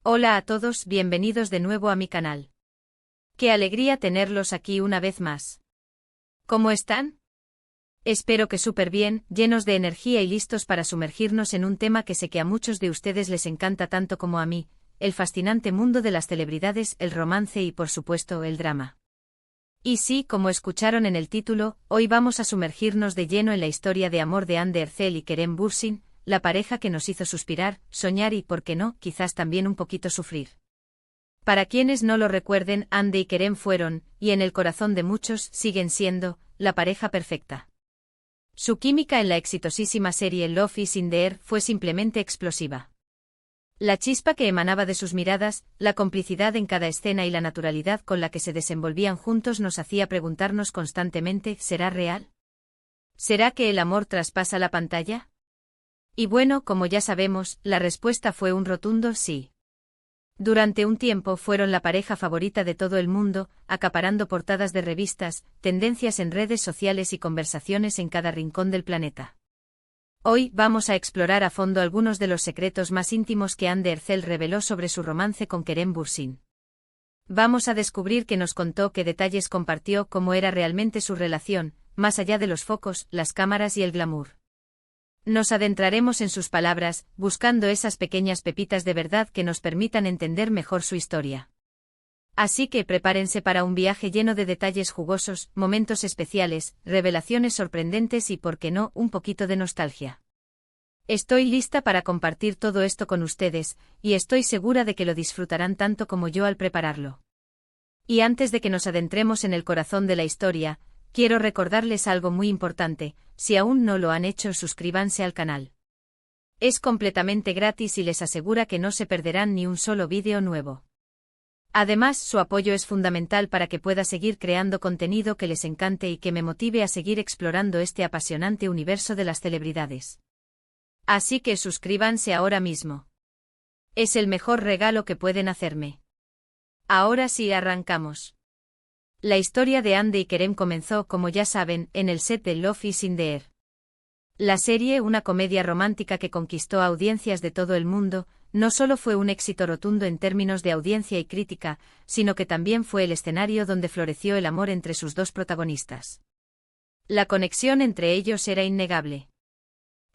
Hola a todos, bienvenidos de nuevo a mi canal. Qué alegría tenerlos aquí una vez más. ¿Cómo están? Espero que súper bien, llenos de energía y listos para sumergirnos en un tema que sé que a muchos de ustedes les encanta tanto como a mí, el fascinante mundo de las celebridades, el romance y por supuesto el drama. Y sí, como escucharon en el título, hoy vamos a sumergirnos de lleno en la historia de amor de Anne Ercel y Kerem Bürsin, la pareja que nos hizo suspirar, soñar y, por qué no, quizás también un poquito sufrir. Para quienes no lo recuerden, Anne y Kerem fueron, y en el corazón de muchos siguen siendo, la pareja perfecta. Su química en la exitosísima serie Love is in the Air fue simplemente explosiva. La chispa que emanaba de sus miradas, la complicidad en cada escena y la naturalidad con la que se desenvolvían juntos nos hacía preguntarnos constantemente, ¿será real? ¿Será que el amor traspasa la pantalla? Y bueno, como ya sabemos, la respuesta fue un rotundo sí. Durante un tiempo fueron la pareja favorita de todo el mundo, acaparando portadas de revistas, tendencias en redes sociales y conversaciones en cada rincón del planeta. Hoy vamos a explorar a fondo algunos de los secretos más íntimos que Anne Ercel reveló sobre su romance con Kerem Bürsin. Vamos a descubrir qué nos contó, qué detalles compartió, cómo era realmente su relación, más allá de los focos, las cámaras y el glamour. Nos adentraremos en sus palabras, buscando esas pequeñas pepitas de verdad que nos permitan entender mejor su historia. Así que prepárense para un viaje lleno de detalles jugosos, momentos especiales, revelaciones sorprendentes y, por qué no, un poquito de nostalgia. Estoy lista para compartir todo esto con ustedes, y estoy segura de que lo disfrutarán tanto como yo al prepararlo. Y antes de que nos adentremos en el corazón de la historia, quiero recordarles algo muy importante: si aún no lo han hecho, suscríbanse al canal. Es completamente gratis y les asegura que no se perderán ni un solo vídeo nuevo. Además, su apoyo es fundamental para que pueda seguir creando contenido que les encante y que me motive a seguir explorando este apasionante universo de las celebridades. Así que suscríbanse ahora mismo. Es el mejor regalo que pueden hacerme. Ahora sí, arrancamos. La historia de Anne y Kerem comenzó, como ya saben, en el set de Love is in the Air. La serie, una comedia romántica que conquistó audiencias de todo el mundo, no solo fue un éxito rotundo en términos de audiencia y crítica, sino que también fue el escenario donde floreció el amor entre sus dos protagonistas. La conexión entre ellos era innegable.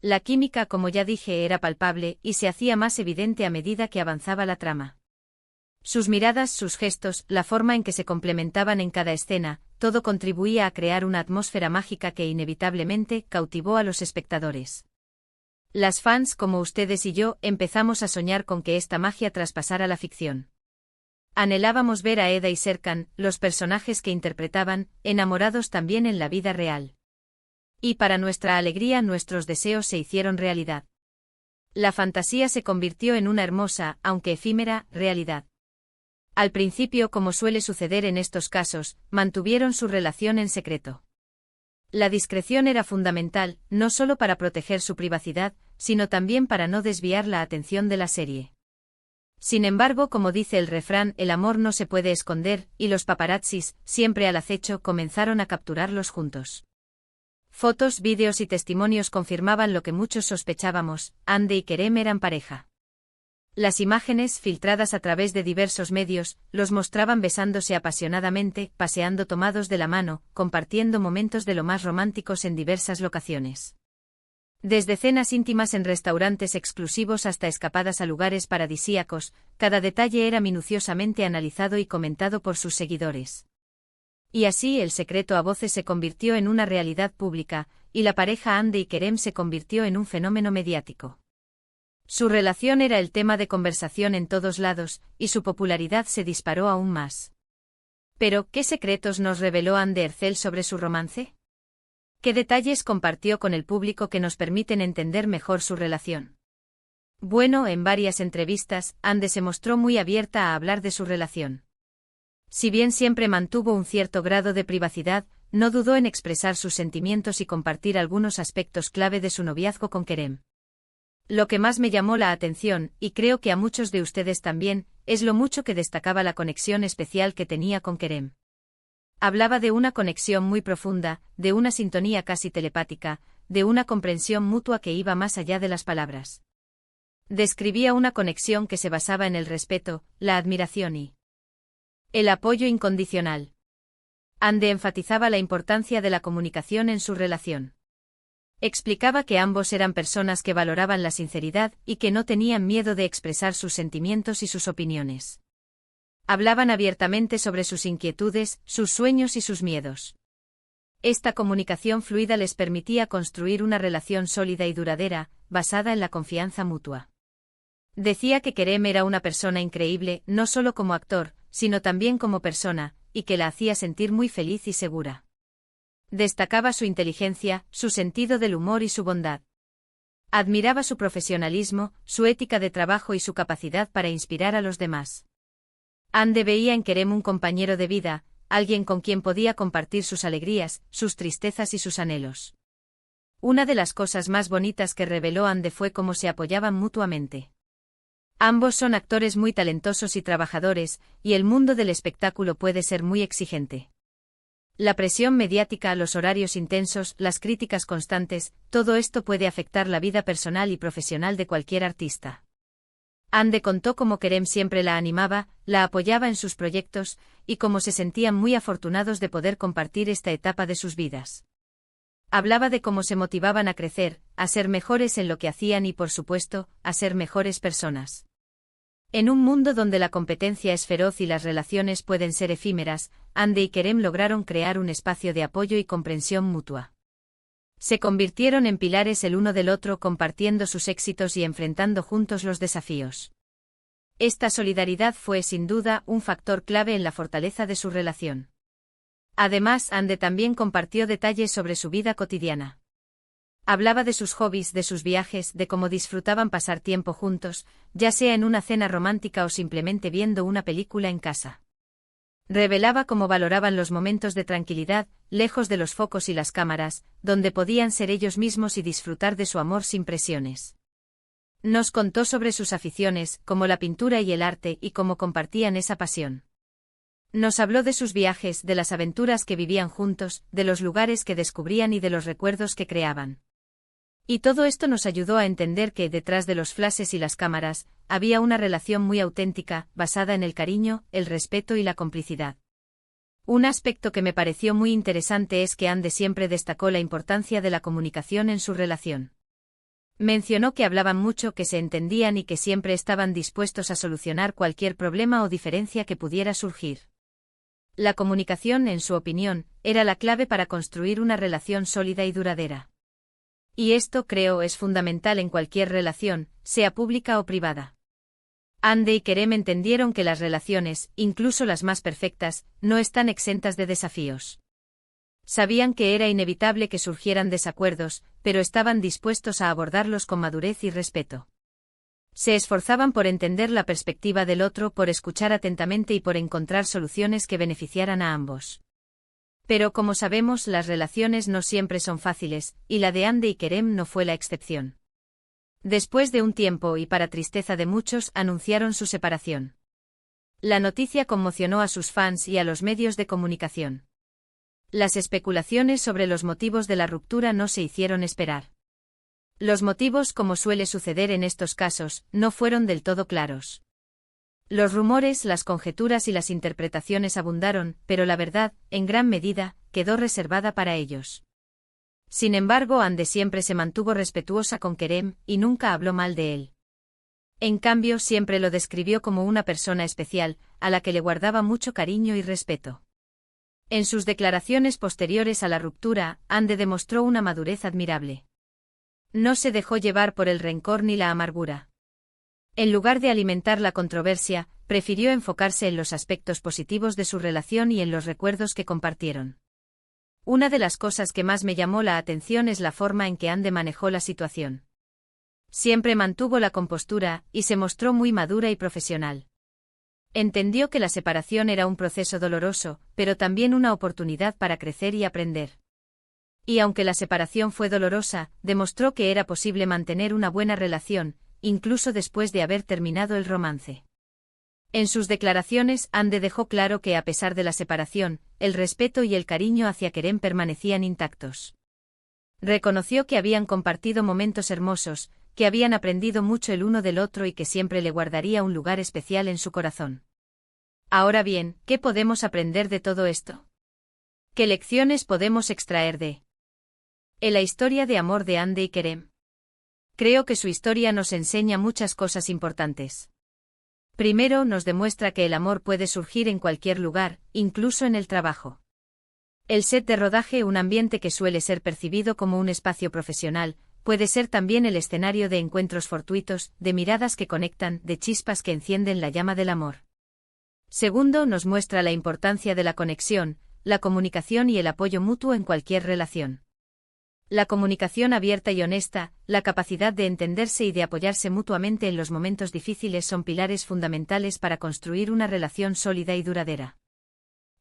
La química, como ya dije, era palpable y se hacía más evidente a medida que avanzaba la trama. Sus miradas, sus gestos, la forma en que se complementaban en cada escena, todo contribuía a crear una atmósfera mágica que inevitablemente cautivó a los espectadores. Las fans, como ustedes y yo, empezamos a soñar con que esta magia traspasara la ficción. Anhelábamos ver a Eda y Serkan, los personajes que interpretaban, enamorados también en la vida real. Y para nuestra alegría, nuestros deseos se hicieron realidad. La fantasía se convirtió en una hermosa, aunque efímera, realidad. Al principio, como suele suceder en estos casos, mantuvieron su relación en secreto. La discreción era fundamental, no solo para proteger su privacidad, sino también para no desviar la atención de la serie. Sin embargo, como dice el refrán, el amor no se puede esconder, y los paparazzis, siempre al acecho, comenzaron a capturarlos juntos. Fotos, vídeos y testimonios confirmaban lo que muchos sospechábamos: Anne y Kerem eran pareja. Las imágenes, filtradas a través de diversos medios, los mostraban besándose apasionadamente, paseando tomados de la mano, compartiendo momentos de lo más románticos en diversas locaciones. Desde cenas íntimas en restaurantes exclusivos hasta escapadas a lugares paradisíacos, cada detalle era minuciosamente analizado y comentado por sus seguidores. Y así el secreto a voces se convirtió en una realidad pública, y la pareja Anne y Kerem se convirtió en un fenómeno mediático. Su relación era el tema de conversación en todos lados, y su popularidad se disparó aún más. Pero, ¿qué secretos nos reveló Anne Ercel sobre su romance? ¿Qué detalles compartió con el público que nos permiten entender mejor su relación? Bueno, en varias entrevistas, Anne se mostró muy abierta a hablar de su relación. Si bien siempre mantuvo un cierto grado de privacidad, no dudó en expresar sus sentimientos y compartir algunos aspectos clave de su noviazgo con Kerem. Lo que más me llamó la atención, y creo que a muchos de ustedes también, es lo mucho que destacaba la conexión especial que tenía con Kerem. Hablaba de una conexión muy profunda, de una sintonía casi telepática, de una comprensión mutua que iba más allá de las palabras. Describía una conexión que se basaba en el respeto, la admiración y el apoyo incondicional. Ande enfatizaba la importancia de la comunicación en su relación. Explicaba que ambos eran personas que valoraban la sinceridad y que no tenían miedo de expresar sus sentimientos y sus opiniones. Hablaban abiertamente sobre sus inquietudes, sus sueños y sus miedos. Esta comunicación fluida les permitía construir una relación sólida y duradera, basada en la confianza mutua. Decía que Kerem era una persona increíble, no solo como actor, sino también como persona, y que la hacía sentir muy feliz y segura. Destacaba su inteligencia, su sentido del humor y su bondad. Admiraba su profesionalismo, su ética de trabajo y su capacidad para inspirar a los demás. Ande veía en Kerem un compañero de vida, alguien con quien podía compartir sus alegrías, sus tristezas y sus anhelos. Una de las cosas más bonitas que reveló Ande fue cómo se apoyaban mutuamente. Ambos son actores muy talentosos y trabajadores, y el mundo del espectáculo puede ser muy exigente. La presión mediática, los horarios intensos, las críticas constantes, todo esto puede afectar la vida personal y profesional de cualquier artista. Ande contó cómo Kerem siempre la animaba, la apoyaba en sus proyectos, y cómo se sentían muy afortunados de poder compartir esta etapa de sus vidas. Hablaba de cómo se motivaban a crecer, a ser mejores en lo que hacían y, por supuesto, a ser mejores personas. En un mundo donde la competencia es feroz y las relaciones pueden ser efímeras, Ande y Kerem lograron crear un espacio de apoyo y comprensión mutua. Se convirtieron en pilares el uno del otro, compartiendo sus éxitos y enfrentando juntos los desafíos. Esta solidaridad fue, sin duda, un factor clave en la fortaleza de su relación. Además, Ande también compartió detalles sobre su vida cotidiana. Hablaba de sus hobbies, de sus viajes, de cómo disfrutaban pasar tiempo juntos, ya sea en una cena romántica o simplemente viendo una película en casa. Revelaba cómo valoraban los momentos de tranquilidad, lejos de los focos y las cámaras, donde podían ser ellos mismos y disfrutar de su amor sin presiones. Nos contó sobre sus aficiones, como la pintura y el arte, y cómo compartían esa pasión. Nos habló de sus viajes, de las aventuras que vivían juntos, de los lugares que descubrían y de los recuerdos que creaban. Y todo esto nos ayudó a entender que, detrás de los flashes y las cámaras, había una relación muy auténtica, basada en el cariño, el respeto y la complicidad. Un aspecto que me pareció muy interesante es que Ande siempre destacó la importancia de la comunicación en su relación. Mencionó que hablaban mucho, que se entendían y que siempre estaban dispuestos a solucionar cualquier problema o diferencia que pudiera surgir. La comunicación, en su opinión, era la clave para construir una relación sólida y duradera. Y esto, creo, es fundamental en cualquier relación, sea pública o privada. Ande y Kerem entendieron que las relaciones, incluso las más perfectas, no están exentas de desafíos. Sabían que era inevitable que surgieran desacuerdos, pero estaban dispuestos a abordarlos con madurez y respeto. Se esforzaban por entender la perspectiva del otro, por escuchar atentamente y por encontrar soluciones que beneficiaran a ambos. Pero como sabemos, las relaciones no siempre son fáciles, y la de Ande y Kerem no fue la excepción. Después de un tiempo y para tristeza de muchos, anunciaron su separación. La noticia conmocionó a sus fans y a los medios de comunicación. Las especulaciones sobre los motivos de la ruptura no se hicieron esperar. Los motivos, como suele suceder en estos casos, no fueron del todo claros. Los rumores, las conjeturas y las interpretaciones abundaron, pero la verdad, en gran medida, quedó reservada para ellos. Sin embargo, Ande siempre se mantuvo respetuosa con Kerem, y nunca habló mal de él. En cambio, siempre lo describió como una persona especial, a la que le guardaba mucho cariño y respeto. En sus declaraciones posteriores a la ruptura, Ande demostró una madurez admirable. No se dejó llevar por el rencor ni la amargura. En lugar de alimentar la controversia, prefirió enfocarse en los aspectos positivos de su relación y en los recuerdos que compartieron. Una de las cosas que más me llamó la atención es la forma en que Ande manejó la situación. Siempre mantuvo la compostura, y se mostró muy madura y profesional. Entendió que la separación era un proceso doloroso, pero también una oportunidad para crecer y aprender. Y aunque la separación fue dolorosa, demostró que era posible mantener una buena relación, incluso después de haber terminado el romance. En sus declaraciones, Ande dejó claro que a pesar de la separación, el respeto y el cariño hacia Kerem permanecían intactos. Reconoció que habían compartido momentos hermosos, que habían aprendido mucho el uno del otro y que siempre le guardaría un lugar especial en su corazón. Ahora bien, ¿qué podemos aprender de todo esto? ¿Qué lecciones podemos extraer de la historia de amor de Hande y Kerem? Creo que su historia nos enseña muchas cosas importantes. Primero, nos demuestra que el amor puede surgir en cualquier lugar, incluso en el trabajo. El set de rodaje, un ambiente que suele ser percibido como un espacio profesional, puede ser también el escenario de encuentros fortuitos, de miradas que conectan, de chispas que encienden la llama del amor. Segundo, nos muestra la importancia de la conexión, la comunicación y el apoyo mutuo en cualquier relación. La comunicación abierta y honesta, la capacidad de entenderse y de apoyarse mutuamente en los momentos difíciles son pilares fundamentales para construir una relación sólida y duradera.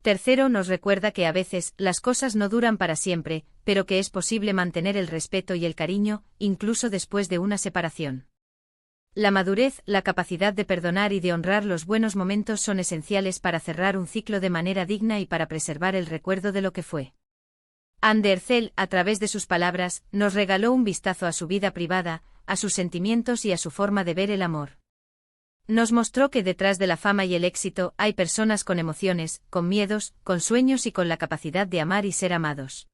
Tercero, nos recuerda que a veces las cosas no duran para siempre, pero que es posible mantener el respeto y el cariño, incluso después de una separación. La madurez, la capacidad de perdonar y de honrar los buenos momentos son esenciales para cerrar un ciclo de manera digna y para preservar el recuerdo de lo que fue. Hande Erçel, a través de sus palabras, nos regaló un vistazo a su vida privada, a sus sentimientos y a su forma de ver el amor. Nos mostró que detrás de la fama y el éxito hay personas con emociones, con miedos, con sueños y con la capacidad de amar y ser amados.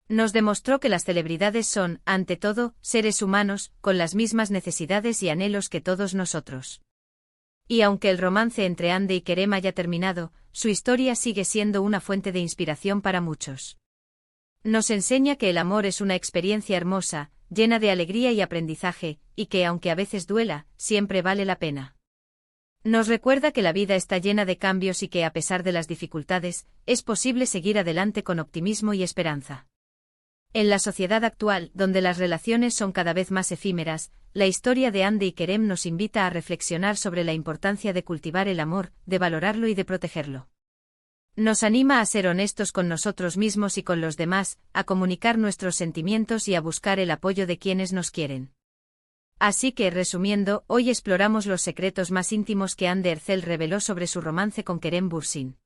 Nos demostró que las celebridades son, ante todo, seres humanos, con las mismas necesidades y anhelos que todos nosotros. Y aunque el romance entre Hande y Kerem haya terminado, su historia sigue siendo una fuente de inspiración para muchos. Nos enseña que el amor es una experiencia hermosa, llena de alegría y aprendizaje, y que aunque a veces duela, siempre vale la pena. Nos recuerda que la vida está llena de cambios y que a pesar de las dificultades, es posible seguir adelante con optimismo y esperanza. En la sociedad actual, donde las relaciones son cada vez más efímeras, la historia de Hande y Kerem nos invita a reflexionar sobre la importancia de cultivar el amor, de valorarlo y de protegerlo. Nos anima a ser honestos con nosotros mismos y con los demás, a comunicar nuestros sentimientos y a buscar el apoyo de quienes nos quieren. Así que, resumiendo, hoy exploramos los secretos más íntimos que Hande Erçel reveló sobre su romance con Kerem Bürsin.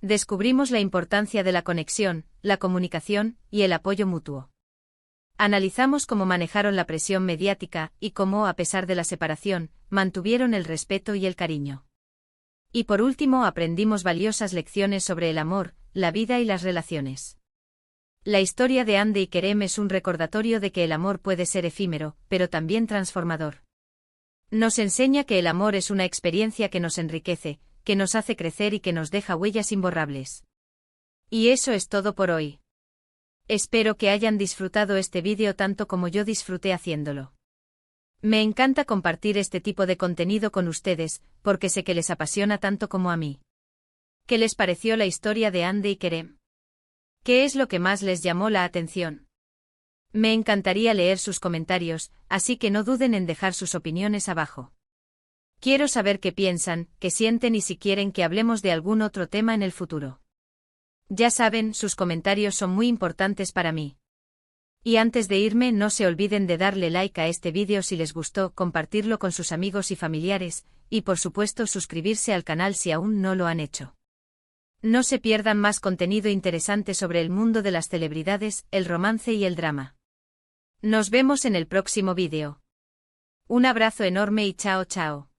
Descubrimos la importancia de la conexión, la comunicación y el apoyo mutuo. Analizamos cómo manejaron la presión mediática y cómo, a pesar de la separación, mantuvieron el respeto y el cariño. Y por último, aprendimos valiosas lecciones sobre el amor, la vida y las relaciones. La historia de Hande y Kerem es un recordatorio de que el amor puede ser efímero, pero también transformador. Nos enseña que el amor es una experiencia que nos enriquece, que nos hace crecer y que nos deja huellas imborrables. Y eso es todo por hoy. Espero que hayan disfrutado este vídeo tanto como yo disfruté haciéndolo. Me encanta compartir este tipo de contenido con ustedes, porque sé que les apasiona tanto como a mí. ¿Qué les pareció la historia de Hande y Kerem? ¿Qué es lo que más les llamó la atención? Me encantaría leer sus comentarios, así que no duden en dejar sus opiniones abajo. Quiero saber qué piensan, qué sienten y si quieren que hablemos de algún otro tema en el futuro. Ya saben, sus comentarios son muy importantes para mí. Y antes de irme, no se olviden de darle like a este vídeo si les gustó, compartirlo con sus amigos y familiares, y por supuesto suscribirse al canal si aún no lo han hecho. No se pierdan más contenido interesante sobre el mundo de las celebridades, el romance y el drama. Nos vemos en el próximo vídeo. Un abrazo enorme y chao chao.